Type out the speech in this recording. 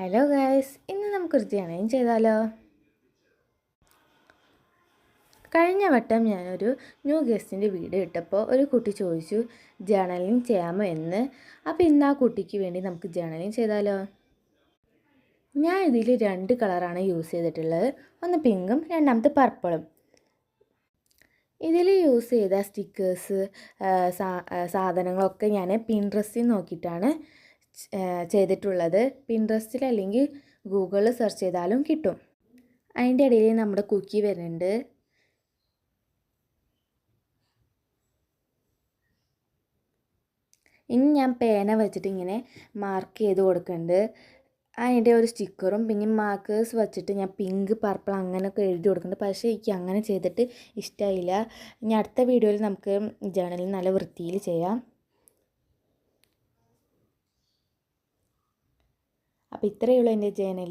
Hello guys, ഇന്ന് നമുക്കൊരു journaling ചെയ്താലോ? കഴിഞ്ഞ വട്ടം ഞാനൊരു ന്യൂ ഗസ്റ്റിൻ്റെ വീഡിയോ ഇട്ടപ്പോൾ ഒരു കുട്ടി ചോദിച്ചു ജേണലിങ് ചെയ്യാമോ എന്ന്. അപ്പോൾ ഇന്ന് ആ കുട്ടിക്ക് വേണ്ടി നമുക്ക് ജേണലിങ് ചെയ്താലോ? ഞാൻ ഇതിൽ 2 കളറാണ് യൂസ് ചെയ്തിട്ടുള്ളത്. ഒന്ന് പിങ്കും രണ്ടാമത്തെ പർപ്പിളും. ഇതിൽ യൂസ് ചെയ്ത സ്റ്റിക്കേഴ്സ് സാധനങ്ങളൊക്കെ ഞാൻ പിൻട്രസ്റ്റിൽ നോക്കിയിട്ടാണ് ചെയ്തിട്ടുള്ളത്. പിൻട്രസ്റ്റിൽ അല്ലെങ്കിൽ ഗൂഗിളിൽ സെർച്ച് ചെയ്താലും കിട്ടും. അതിൻ്റെ ഇടയിൽ നമ്മുടെ കുക്കി വരുന്നുണ്ട്. ഇനി ഞാൻ പേന വെച്ചിട്ട് ഇങ്ങനെ മാർക്ക് ചെയ്ത് കൊടുക്കുന്നുണ്ട്. അതിൻ്റെ ഒരു സ്റ്റിക്കറും പിന്നെ മാർക്കേഴ്സ് വെച്ചിട്ട് ഞാൻ പിങ്ക് പർപ്പിൾ അങ്ങനെയൊക്കെ എഴുതി കൊടുക്കുന്നുണ്ട്. പക്ഷേ എനിക്ക് അങ്ങനെ ചെയ്തിട്ട് ഇഷ്ടമായില്ല. ഇനി അടുത്ത വീഡിയോയിൽ നമുക്ക് ജേണലിൽ നല്ല വൃത്തിയിൽ ചെയ്യാം. അപ്പോൾ ഇത്രയേ ഉള്ളൂ എൻ്റെ ജേണലിൽ.